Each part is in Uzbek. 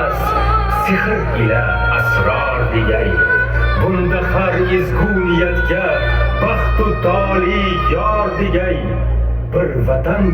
emas, sehr ila asror degay. Bunda har ezgu niyatga baxtu toli yor degay. Bir vatan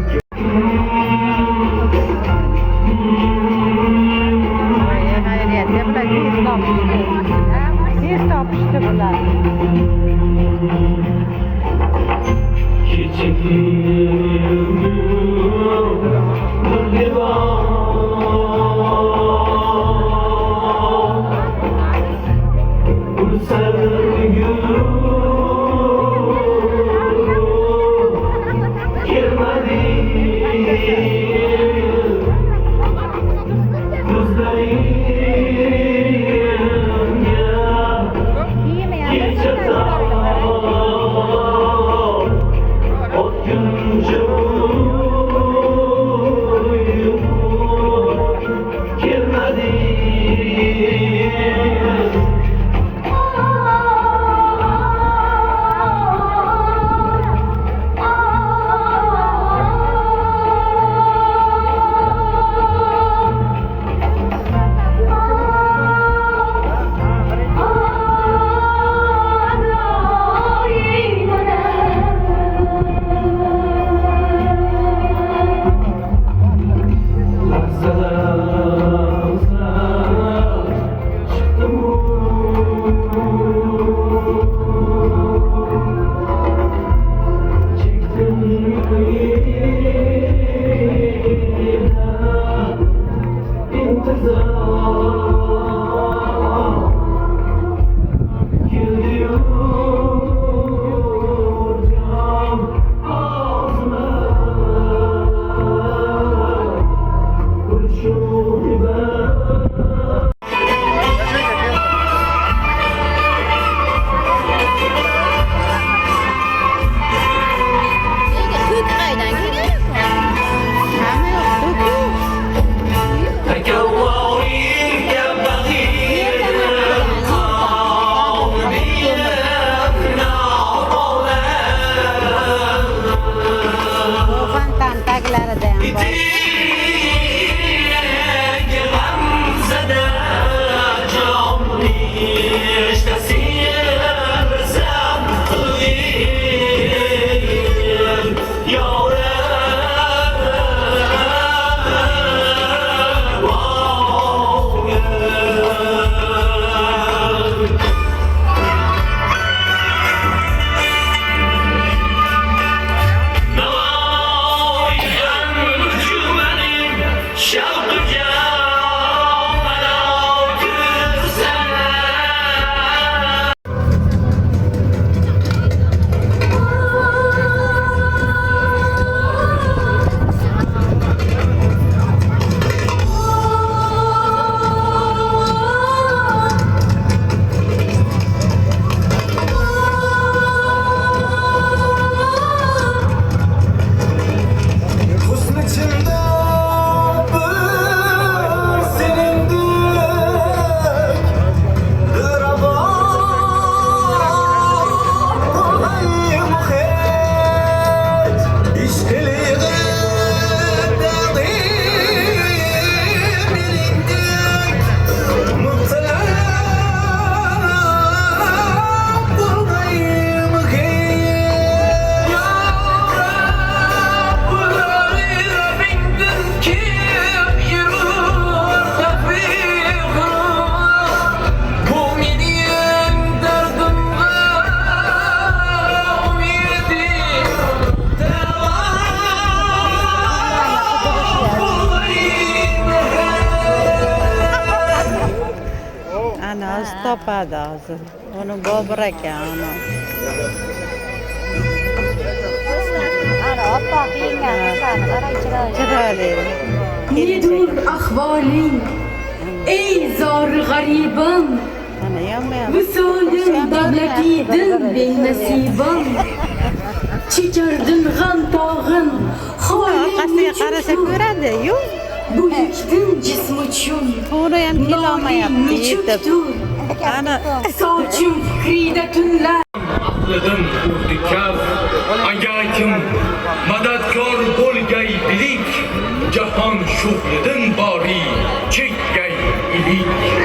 topadi hozir. Uni Bobur aka ana. Ana oppoq kiyingan qizlarni qarang chiroyli. Nedur ahvoling ey zor g'aribim. Ana yonma-yon. Visolim davlatidin benasibim. Chechardim g'am tog'in Orqasiga qarasa ko'radi, yo'q. Buyukdin jism uchun. To'g'ri ham kelolmayapti yetib. Ana Sochim fikrida tunlar. Aqlidim urtikar, agar kim madadkor bo'lgay bilik, jahon shuhridan bori chekkay. birlik.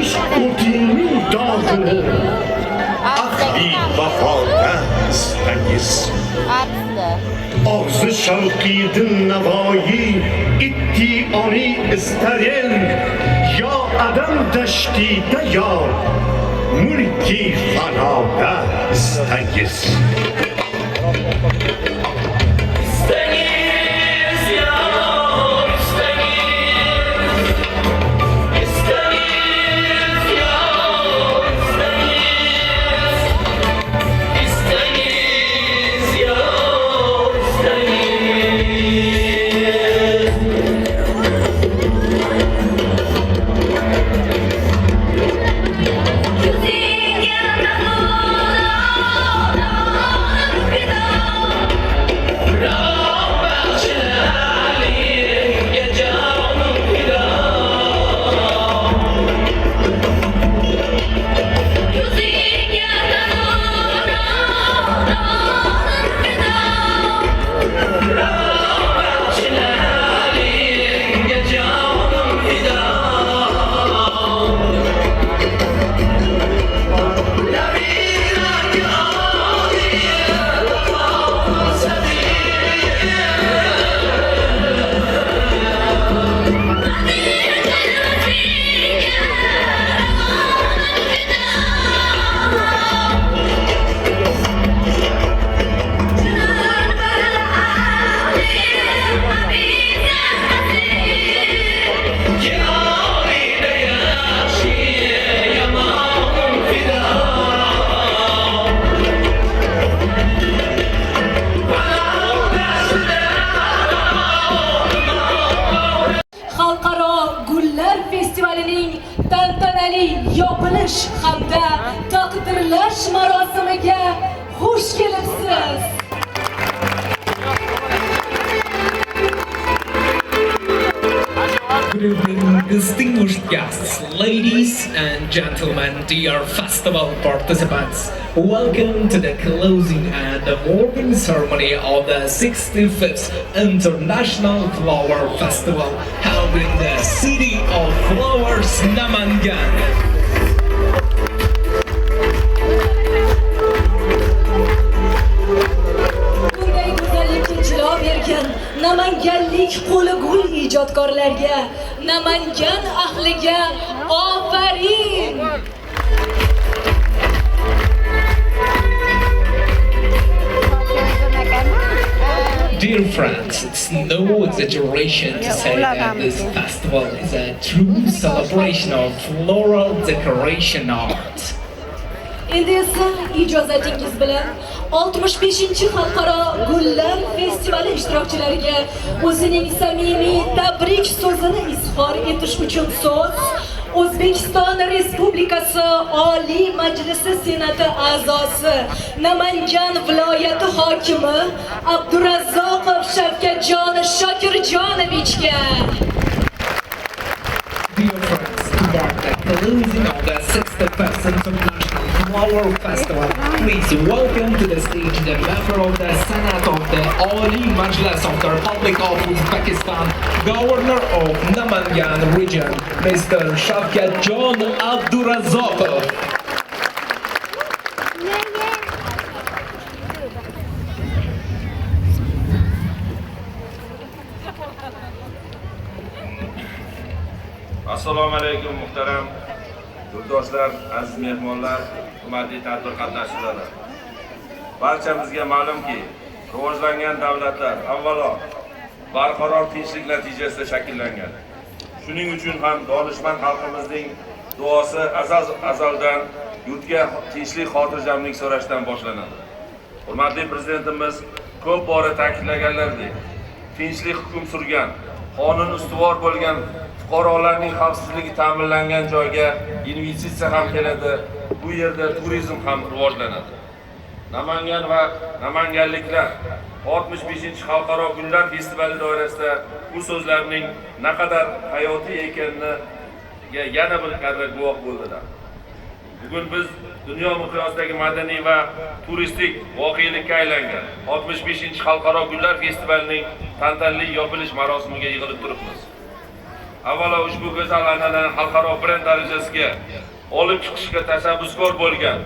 İşkutinin dağını ahli vafada isteyiz. Ağzı şevkidin nevayı itti onu isterim. Ya adam deştide ya mülki fanada isteyiz. tantanali yopilish hamda taqdirlash marosimiga xush kelibsiz. Good evening, distinguished guests, ladies and gentlemen, dear festival participants. Welcome to the closing and awarding ceremony of the 65th International Flower Festival held in the city of flowers, Namangan. Namanganlik qo'li gul ijodkorlarga, Namangan ahliga ofarin. Dear friends, it's no exaggeration to say that this festival is a true celebration of floral decoration art. Endi esa ijozatingiz bilan 65-xalqaro Gullar festivali ishtirokchilariga o'zining samimiy tabrik so'zini izhor etish uchun so'z O'zbekiston Respublikasi Oliy Majlisi Senati a'zosi, Namangan viloyati hokimi Abdurazzoqov Shavkatjon Shokirjonovichga. Dear friends, to mark the closing of the 61st International Flower Festival, please welcome to the stage the member of the Senate of the Oli Majlis of the Republic of Uzbekistan, Governor of Namangan region, Mr. Shavkatjon Abdurazzoqov. Assalomu alaykum muhtaram yurtdoshlar, aziz mehmonlar, hurmatli tadbir qatnashchilari. Barchamizga ma'lumki, rivojlangan davlatlar avvalo barqaror tinchlik natijasida shakllangan. Shuning uchun ham donishmand xalqimizning duosi azaldan yurtga tinchlik, xotirjamlik so'rashdan boshlanadi. Hurmatli prezidentimiz ko'p bora ta'kidlaganlaridek, tinchlik hukm surgan, qonun ustuvor bo'lgan fuqarolarning xavfsizligi ta'minlangan joyga investitsiya ham keladi, bu yerda turizm ham rivojlanadi. Namangan va namanganliklar 65-xalqaro Gullar festivali doirasida bu so'zlarning naqadar hayotiy ekaniga yana bir qaror guvoh bo'ldilar. Bugun biz dunyo miqyosidagi madaniy va turistik voqelikka aylangan 65-xalqaro Gullar festivalining tantanali yopilish marosimiga yig'ilib turibmiz. Avvalo ushbu go'zal an'anani xalqaro brend darajasiga olib chiqishga tashabbuskor bo'lgan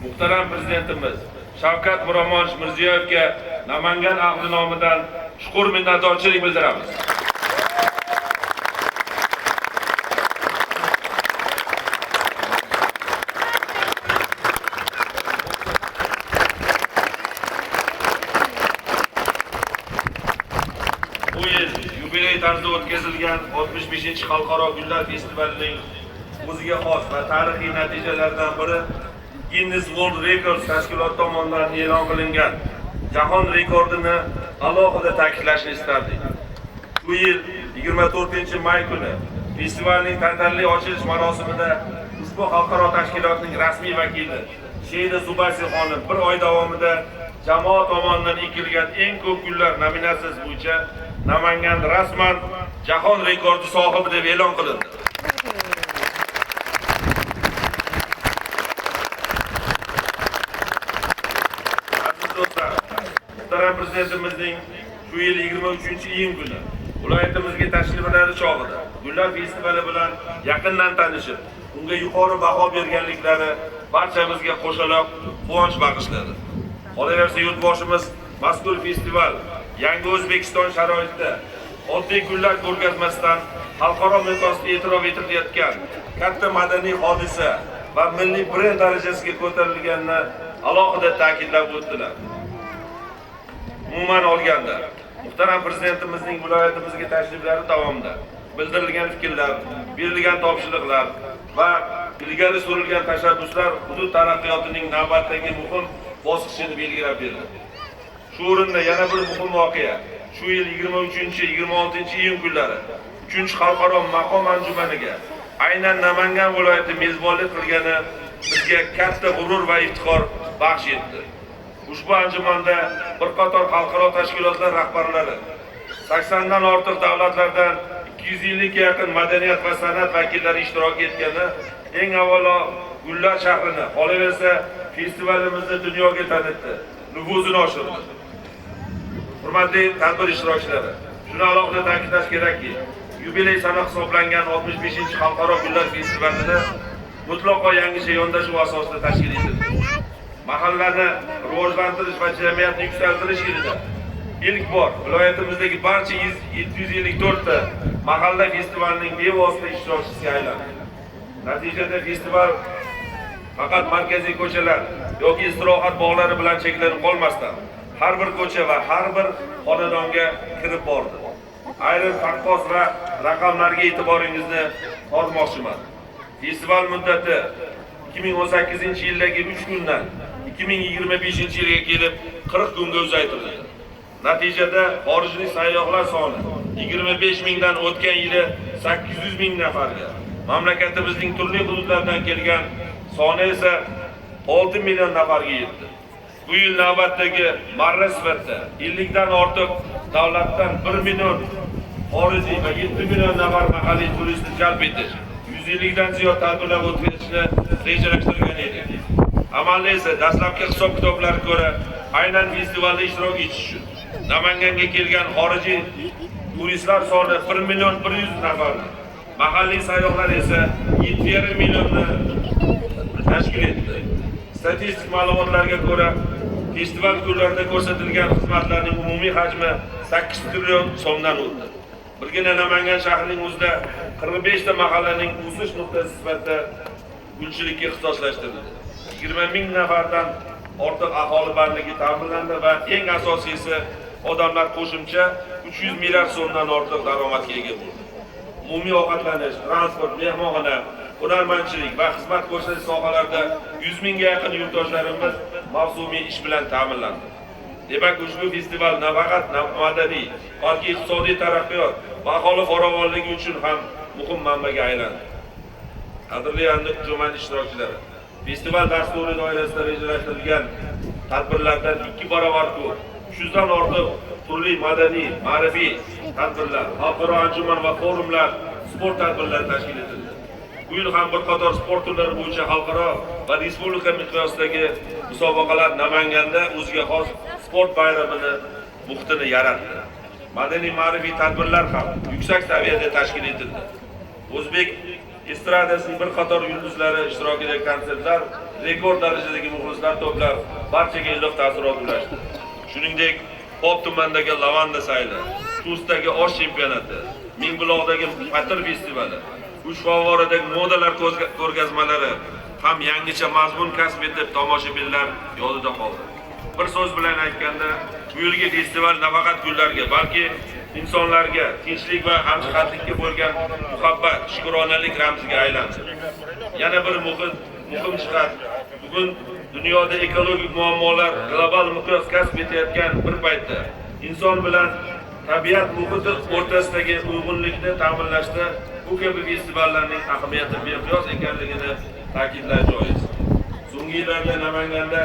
muhtaram prezidentimiz Shavkat Miromonovich Mirziyoyevga Namangan ahli nomidan chuqur minnatdorchilik bildiramiz. Bu yil yubiley tarzda o'tkazilgan 65-xalqaro Gullar festivalining o'ziga xos va tarixiy natijalaridan biri Guinness World Records tashkiloti tomonidan e'lon qilingan jahon rekordini alohida ta'kidlashni istardik. Bu yil 24-may kuni festivalning tantanali ochilish marosimida ushbu xalqaro tashkilotning rasmiy vakili Sheyda Zubasi xonim bir oy davomida jamoat tomonidan ekilgan eng ko'p gullar nominatsiyasi bo'yicha Namangan rasman jahon rekordi sohibi deb e'lon qilindi. Aziz do'stlar, muhtaram prezidentimizning shu yil 23-iyun kuni viloyatimizga tashriflari chog'ida Gullar festivali bilan yaqindan tanishib, unga yuqori baho berganliklari barchamizga qo'shaloq quvonch bag'ishladi. Qolaversa yurtboshimiz mazkur festival Yangi O'zbekiston sharoitida oddiy gullar ko'rgazmasidan xalqaro miqyosda e'tirof etilayotgan katta madaniy hodisa va milliy brend darajasiga ko'tarilganini alohida ta'kidlab o'tdilar. Umuman olganda, muhtaram prezidentimizning viloyatimizga tashriflari davomida bildirilgan fikrlar, berilgan topshiriqlar va ilgari surilgan tashabbuslar hudud taraqqiyotining navbatdagi muhim bosqichini belgilab berdi. Shu o'rinda yana bir muhim voqea, shu yil 23-26-iyun kunlari 3-xalqaro maqom anjumaniga aynan Namangan viloyati mezbonlik qilgani bizga katta g'urur va iftixor baxsh etdi. Ushbu anjumanda bir qator xalqaro tashkilotlar rahbarlari, 80 dan ortiq davlatlardan 250 ga yaqin madaniyat va san'at vakillari ishtirok etgani eng avvalo Gullar shahrini, qolaversa festivalimizni dunyoga tanitdi, nufuzini oshirdi. Hurmatli tadbir ishtirokchilari, shuni alohida ta'kidlash kerakki, yubiley sana hisoblangan 65-xalqaro Gullar festivalini mutlaqo yangicha yondashuv asosida tashkil etildi. Mahallani rivojlantirish va jamiyatni yuksaltirish yilida ilk bor viloyatimizdagi barcha 754 ta mahalla festivalining bevosita ishtirokchisiga aylandi. Natijada festival faqat markaziy ko'chalar yoki istirohat bog'lari bilan cheklanib qolmasdan har bir ko'cha va har bir xonadonga kirib bordi. Ayrim taqqos va raqamlarga e'tiboringizni tortmoqchiman. Festival muddati 2018-yildagi 3 kundan 2025-yilga kelib 40 kunga uzaytirildi. Natijada xorijlik sayyohlar soni 25 mingdan o'tgan yili 800 ming nafarga, mamlakatimizning turli hududlaridan kelgan soni esa 6 million nafarga yetdi. Bu yil navbatdagi marra sifatida 50 dan ortiq davlatdan 1 million xorijiy va 7 million nafar mahalliy turistni jalb etish, 150 dan ziyod tadbirlar o'tkazishni rejalashtirgan edik. Amalda esa dastlabki hisob-kitoblarga ko'ra, aynan festivalda ishtirok etish uchun Namanganga kelgan xorijiy turistlar soni 1 million 100 nafar, mahalliy sayyohlar esa 7,5 millionni tashkil etdi. Statistik ma'lumotlarga ko'ra, festival kunlarida ko'rsatilgan xizmatlarning umumiy hajmi 8 trillion so'mdan o'tdi. Birgina Namangan shahrining o'zida 45 ta mahallaning o'sish nuqtasi sifatida gulchilikka ixtisoslashtirildi. 20 ming nafardan ortiq aholi bandligi ta'minlandi va eng asosiysi odamlar qo'shimcha 300 milliard so'mdan ortiq daromadga ega bo'ldi. Umumiy ovqatlanish, transport, mehmonxona, hunarmandchilik va xizmat ko'rsatish sohalarida 100 mingga yaqin yurtdoshlarimiz mavsumiy ish bilan ta'minlandi. Demak, ushbu festival nafaqat madaniy, balki iqtisodiy taraqqiyot va aholi farovonligi uchun ham muhim manbaga aylandi. Qadrli Andiq Jumani ishtirokchilari, festival dasturi doirasida rejalashtirilgan tadbirlardan 2 barobar ko'p, 300 dan ortiq turli madaniy, ma'rifiy tadbirlar, xalqaro anjuman va forumlar, sport tadbirlari tashkil etildi. Bu yil ham bir qator sport turlari bo'yicha xalqaro va respublika miqyosidagi musobaqalar Namanganda o'ziga xos sport bayramini muhitini yaratdi. Madaniy ma'rifiy tadbirlar ham yuksak saviyada tashkil etildi. O'zbek estradasining bir qator yulduzlari ishtirokidagi konsertlar rekord darajadagi muxlislar to'plab, barchaga iliq taassurot ulashdi. Shuningdek, Pop tumanidagi lavanda sayli, Chustdagi osh chempionati, Mingbuloqdagi patir festivali, Uchfavoradagi modalar ko'rgazmalari ham yangicha mazmun kasb etib, tomoshabinlar yodida qoldi. Bir so'z bilan aytganda, bu yilgi festival nafaqat gullarga, balki insonlarga tinchlik va hamjihatlikka bo'lgan muhabbat, shukronalik ramziga aylandi. Yana bir muhim jihat, bugun dunyoda ekologik muammolar global miqyos kasb etayotgan bir paytda inson bilan tabiat muhiti o'rtasidagi uyg'unlikni ta'minlashda bu kabi festivallarning ahamiyati beqiyos ekanligini ta'kidlash joiz. So'nggi yillarda Namanganda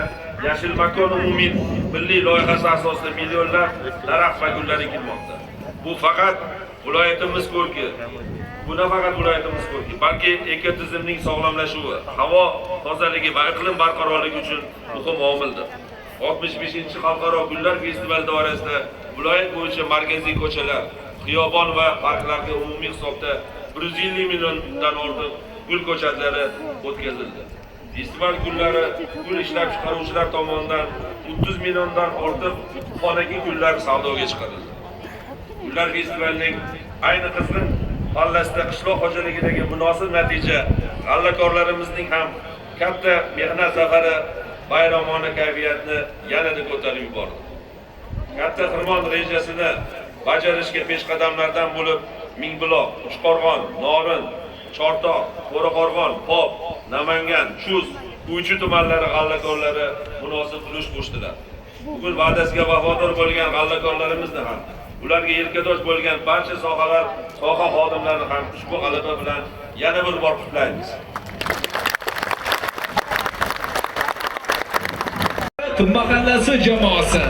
Yashil makon umumiy milliy loyihasi asosida millionlab daraxt va gullar ekilmoqda. Bu faqat viloyatimiz ko'rki, balki ekotizimning sog'lomlashuvi, havo tozaligi va iqlim barqarorligi uchun muhim omildir. 65-xalqaro gullar festivali doirasida viloyat bo'yicha markaziy ko'chalar, xiyobon va parklarga umumiy hisobda 150 milliondan ortiq gul ko'chatlari o'tkazildi. Festival gullari gul ishlab chiqaruvchilar tomonidan 30 milliondan ortiq xonaki gullar savdoga chiqarildi. Gullar festivalining ayni qismin pallasida qishloq xo'jaligidagi munosib natija g'allakorlarimizning ham katta mehnat safari bayramona kayfiyatni yanada ko'tarib yubordi. Katta xirmon rejasini bajarishga peshqadamlardan bo'lib Mingbuloq, Uchqo'rg'on, Norin, Chortoq, Qo'raqo'rg'on, Pop, Namangan, Chust, Uychi tumanlari g'allakorlari munosib ulush qo'shdilar. Bugun va'dasiga vafodor bo'lgan g'allakorlarimizni ham, ularga yelkadosh bo'lgan barcha soha xodimlarini ham ushbu g'alaba bilan yana bir bor qutlaymiz. Mahallasi jamoasi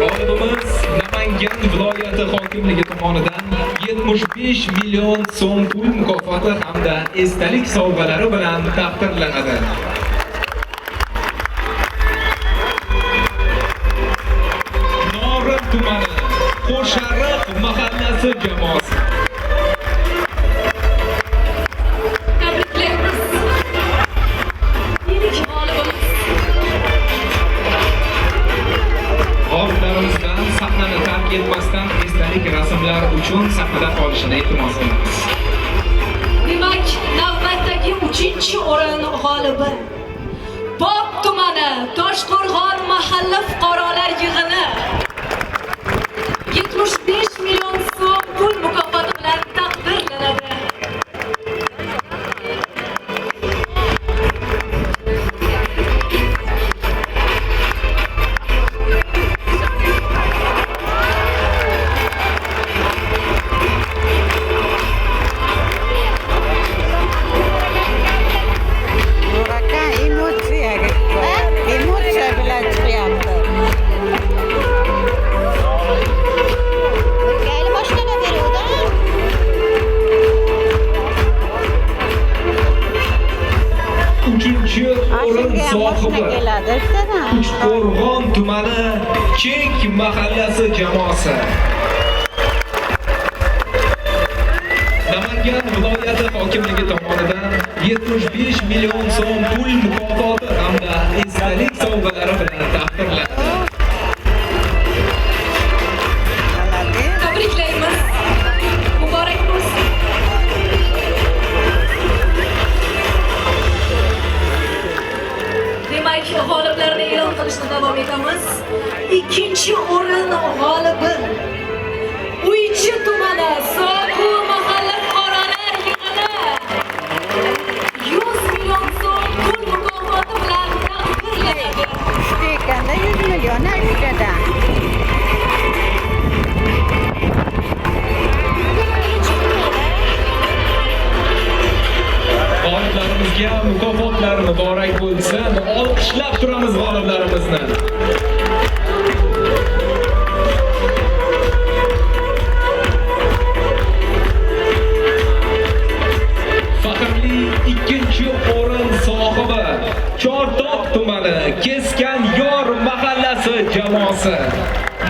g'olibimiz Namangan viloyati hokimligi tomonidan 75 million so'm pul mukofoti hamda esdalik sovg'alari bilan taqdirlanadi. Norin tumani Qo'shariq mahallasi jamoasi etmasdan esdalik rasmlar uchun sahnada qolishini iltimos qilamiz. Demak, navbatdagi 3-o'rin g'olibi Pop tumani Toshqo'rg'on mahalla fuqarolar yig'ini 75 million so'm pul o'rin Ashimga ham mashina sohibi keladi istadan. Uchqo'rg'on tumani Chek mahallasi jamoasi. Namangan viloyati hokimligi tomonidan 75 million so'm pul mukofoti hamda esdalik sovg'alari bilan taqdirlandi. Tabriklaymiz. Muborak bo'lsin. Demak, g'oliblarni e'lon qilishda davom etamiz. Ikkinchi o'rin g'olibi Uychi tumani Soqu mahalla fuqarolar yig'ini 100 million so'm pul mukofoti bilan taqdirlanadi. Uchta ekanda 100 million uchtadan. G'oliblarimizga mukofotlar muborak bo'lsin. Olqishlab turamiz g'oliblarimizni. Faxrli ikkinchi o'rin sohibi Chortoq tumani Keskan Yor mahallasi jamoasi.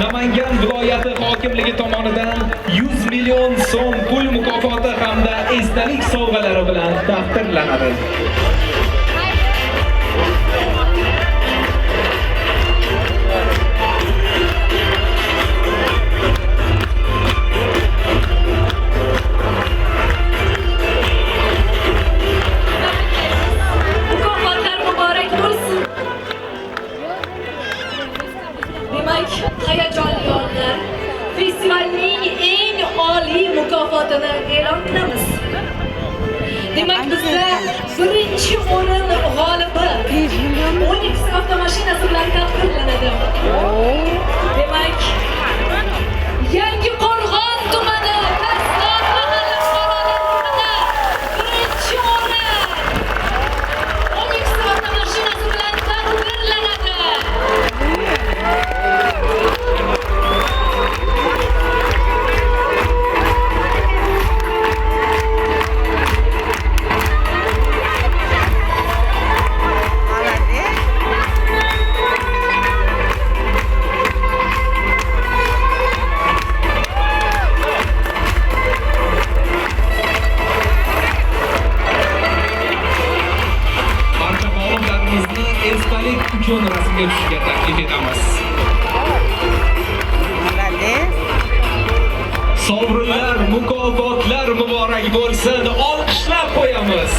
Namangan viloyati hokimligi tomonidan 100 million so'm pul mukofoti hamda esdalik sovg'alari bilan taqdirlanadi. Mukofotlar muborak bo'lsin. Demak, hayajonli onlar festivalning eng oliy mukofotini e'lon qilamiz. Demak, bizda birinchi o'rin g'olibi 100 million. Onix avtomashinasi bilan taqdirlanadi. Demak, Yangi Qo'rg'on tumani Tasnot mahalla fuqarolar birinchi o'rin Onix avtomashinasi bilan taqdirlanadi. Barcha g'oliblarimizni esdalik uchun rasmga tushishga taklif etamiz. Молодец. Sovrinlar, mukofotlar muborak bo'lsin. Olqishlab qo'yamiz.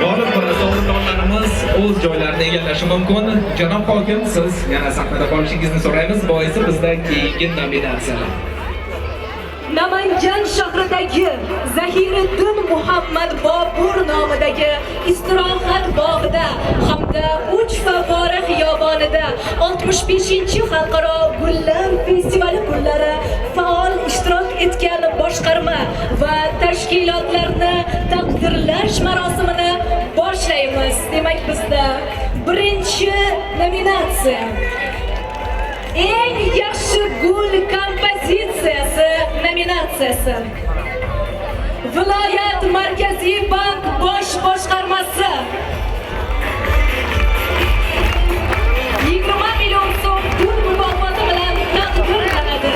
G'olib va sovrindorlarimiz o'z joylarini egallashi mumkin. Janob hokim, siz yana sahnada qolishingizni so'raymiz. Boisi bizda keyingi nominatsiyalar. Namangan shahridagi Zahiriddin Muhammad Bobur nomidagi istirohat bog'ida hamda Uch favvora xiyobonida 65-xalqaro gullar festivali kunlari faol ishtirok etgan boshqarma va tashkilotlarni taqdirlash marosimini boshlaymiz. Demak, bizda birinchi nominatsiya eng yaxshi gul kompozitsiyasi nominatsiyasi. Viloyat Markaziy bank bosh boshqarmasi 20 million so'm pul mukofoti bilan taqdirlanadi.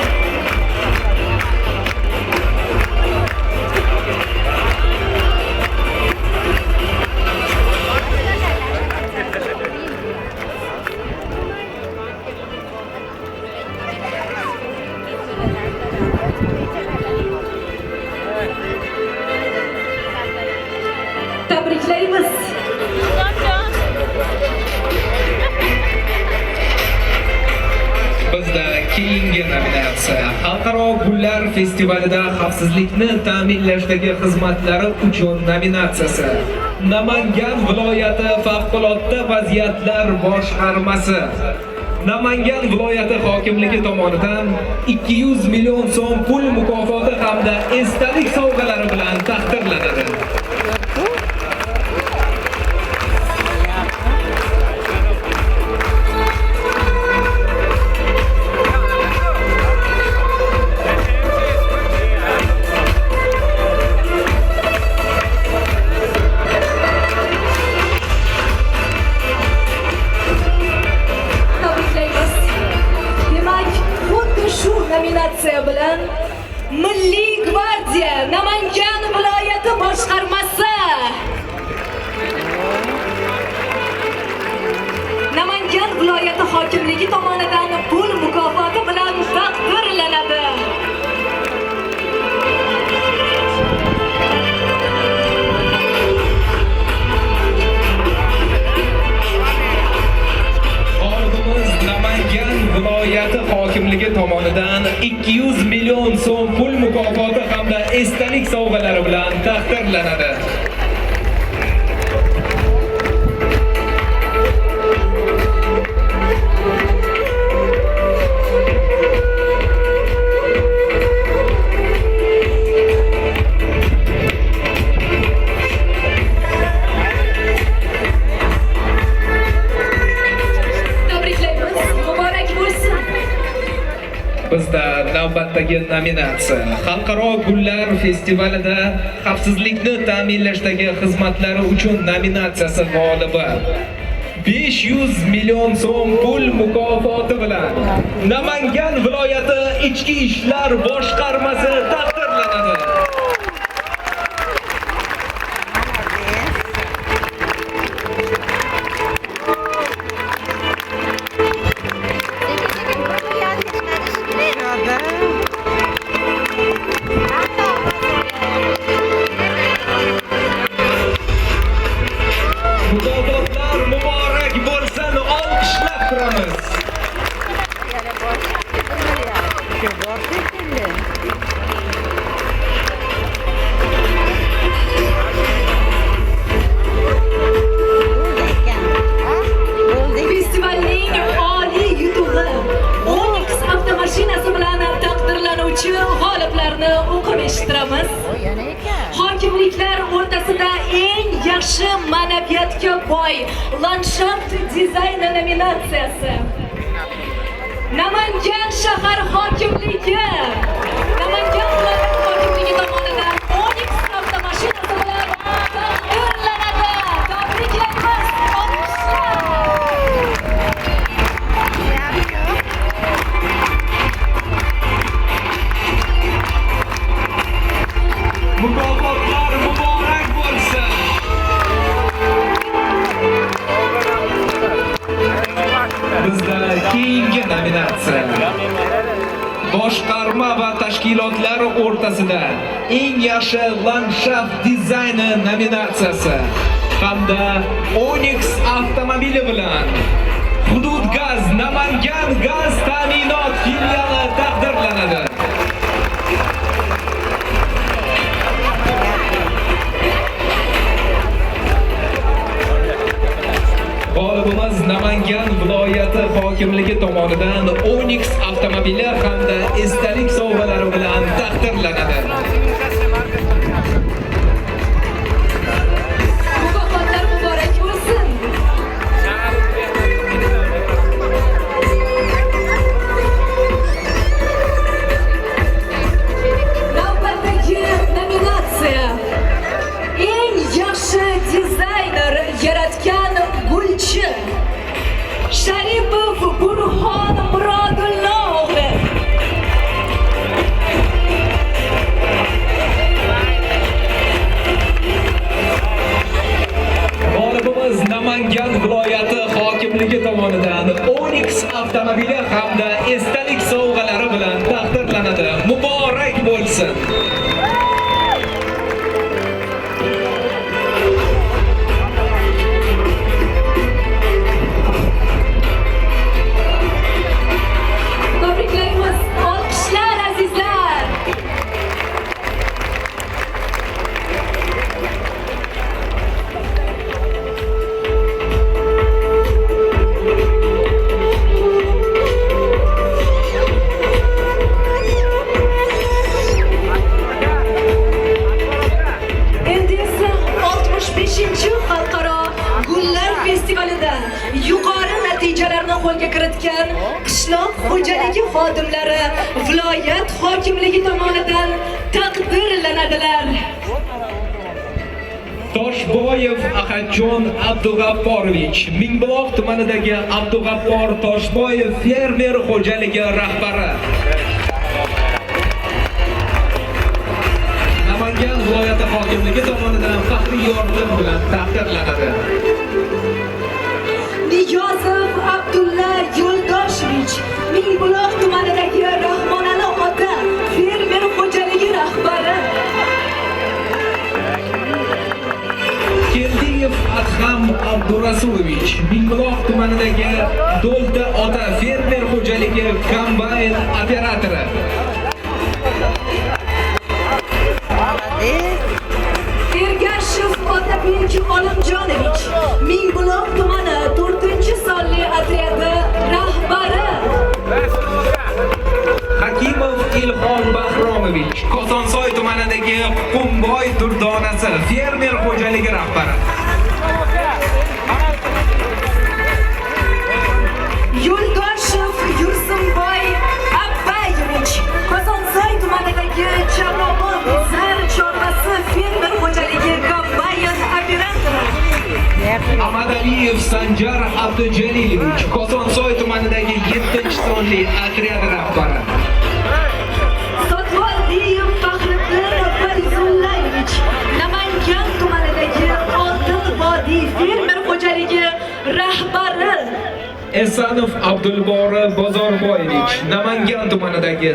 Tabriklaymiz. Bizda keyingi nominatsiya Xalqaro gullar festivalida xavfsizlikni ta'minlashdagi xizmatlari uchun nominatsiyasi. Namangan viloyati favqulodda vaziyatlar boshqarmasi. Namangan viloyati hokimligi tomonidan 200 million so'm pul mukofoti hamda esdalik sovg'alari bilan taqdirlanadi. sovg'alari bilan taqdirlanadi. Bizda navbatdagi nominatsiya Xalqaro gullar festivalida xavfsizlikni ta'minlashdagi xizmatlari uchun nominatsiyasi g'olibi 500 million so'm pul mukofoti bilan Namangan viloyati Ichki ishlar boshqarmasi taqdirlanadi. Mukofotlar muborak bo'lsin, olqishlab turamiz. Festivalning oliy yutug'i Onyx avtomashinasi bilan taqdirlanuvchi g'oliblarni o'qib eshittiramiz. Hokimliklar o'rtasida eng yaxshi ma'naviyatga boy landshaft dizayni nominatsiyasi. Namangan shahar hokimligi tomonidan Onyx avtomashinasi bilan taqdirlanadi. Tabriklaymiz. Mukofotlar muborak bo'lsin. Bizda keyingi nominatsiya boshqarma va tashkilotlar o'rtasida eng yaxshi landshaft dizayni nominatsiyasi hamda Onyx avtomobili bilan Hudud gaz Namangan gaz ta'minot filiali taqdirlanadi. G'olibimiz Namangan viloyati hokimligi tomonidan Onyx avtomobili hamda esdalik sovg'alari bilan taqdirlanadi. Mukofotlar muborak bo'lsin. Navbatdagi nominatsiya eng yaxshi dizayner yaratgan gulchi Sharipov Burxon Murodullo o'g'li. G'olibimiz Namangan viloyati hokimligi tomonidan Onyx avtomobili hamda esdalik sovg'alari bilan taqdirlanadi. Muborak bo'lsin. Tabriklaymiz. Olqishlar azizlar. Endi esa 65-chi xalqaro gullar festivalida yuqori natijalarni qo'lga kiritgan qishloq xo'jaligi xodimlari viloyat hokimligi tomonidan taqdirlanadilar. Toshboyev Ahadjon Abdug'afforovich, Mingbuloq tumanidagi Abdug'affor Toshboyev fermer xo'jaligi rahbari. Namangan viloyati hokimligi tomonidan faxriy yordam bilan taqdirlanadi. Niyozov Abdulla Yo'ldoshovich, Mingbuloq tumanidagi Rahmonali ota fermer xo'jaligi rahbari. Keldiyev Adham Abdurasulovich, Mingbuloq tumanidagi Do'lta ota fermer xo'jaligi kombayn operatori. Ulug'bek Olimjonovich, Mingbuloq tumani 4-sonli otryadi rahbari. Hakimov Ilhom Bahromovich, Kosonsoy tumanidagi Qumboy durdonasi fermer xo'jaligi rahbari. Yo'ldoshev Yursimboy Abbayevich, Kosonsoy tumanidagi Charog'on zar chorvasi fermer xo'jaligi kombayn operatori. Amadaliyev Sanjar Abdujalilович, Kosonsoy tumanidagi 7-sonli otryad rahbari. Sotvoldiyev Faxriddin Farizullayevich, Namangan tumanidagi Oltin vodiy fermer xo'jaligi rahbari. Esanov Abdulbori Bozorboyevich, Namangan tumanidagi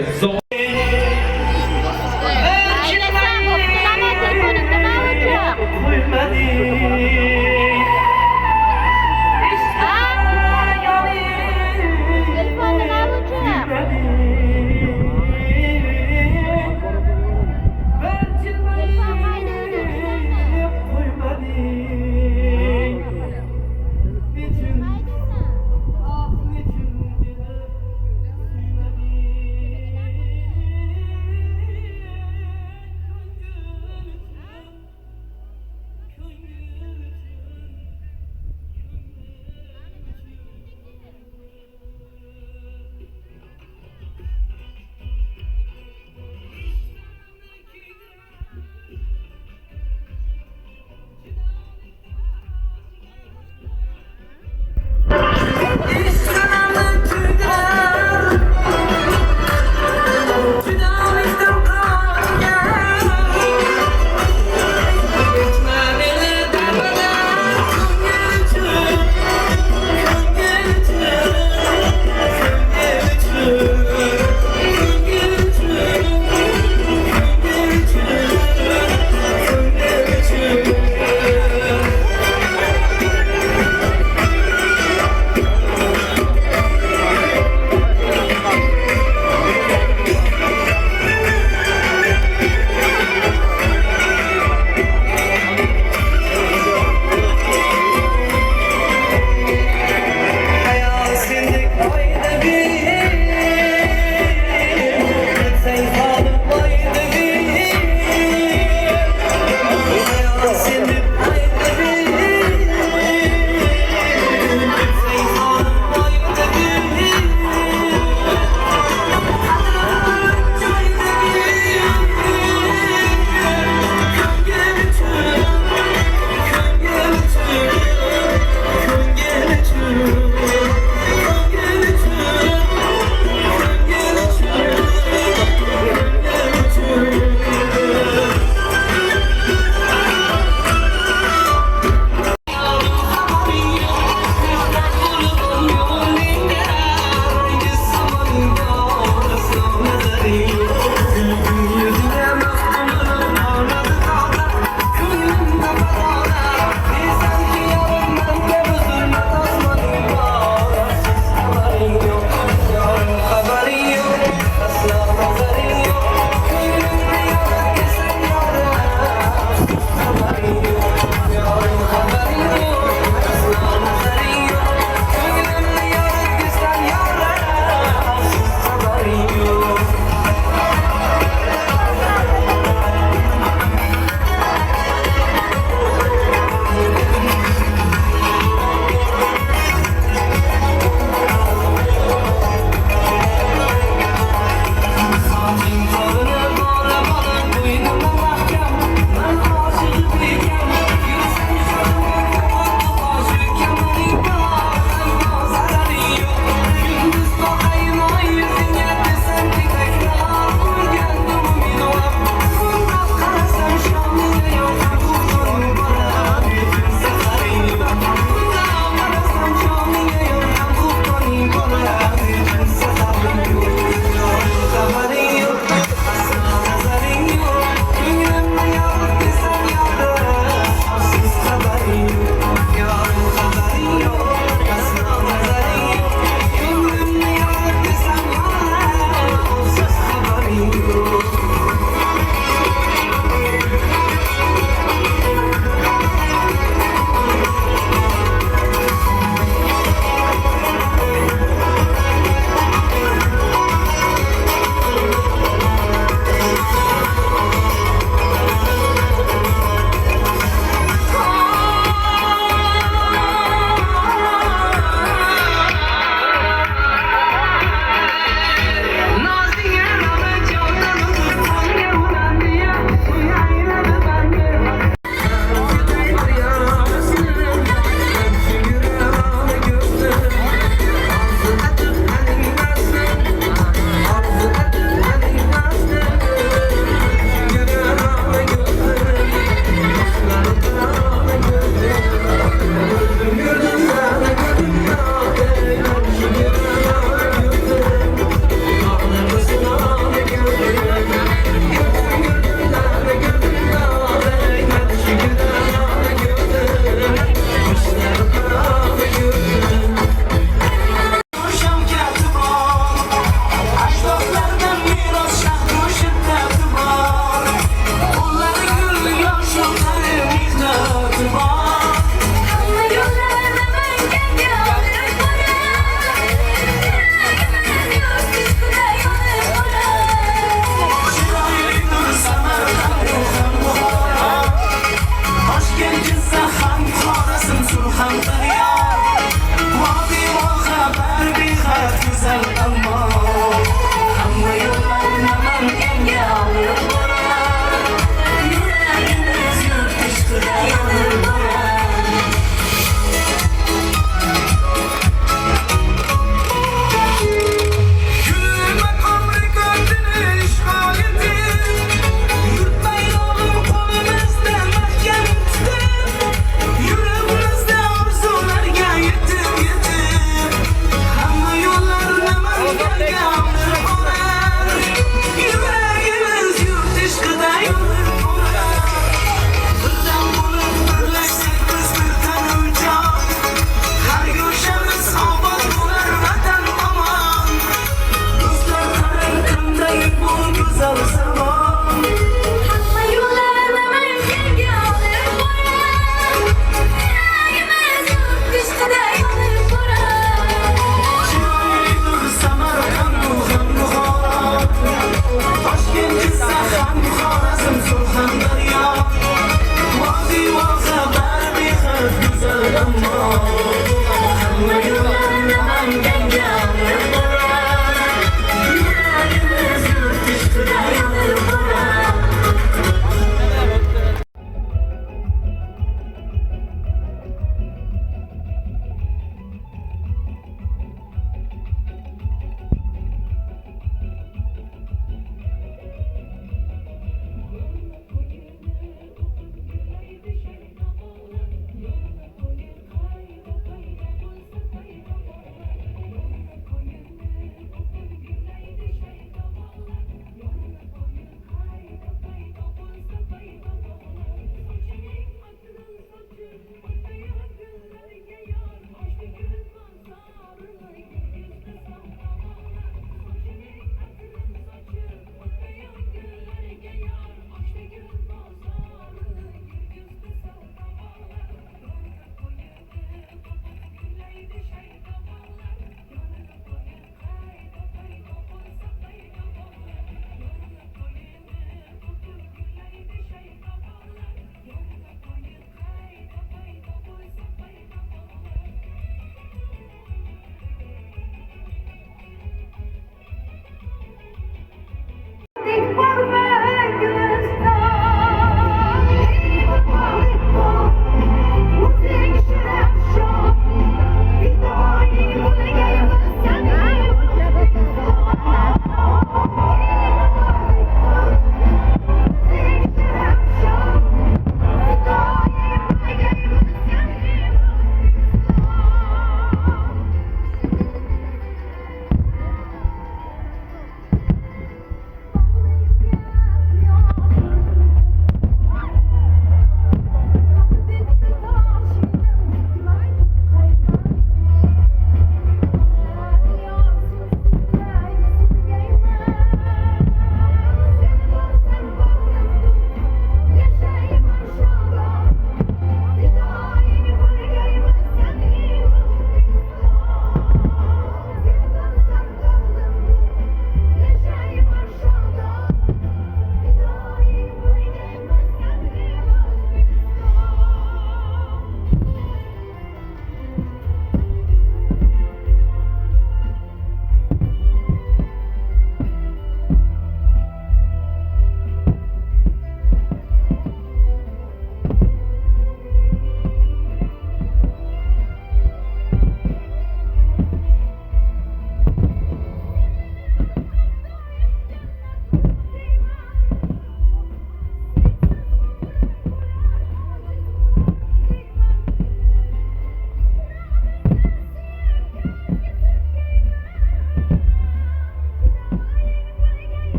Sahan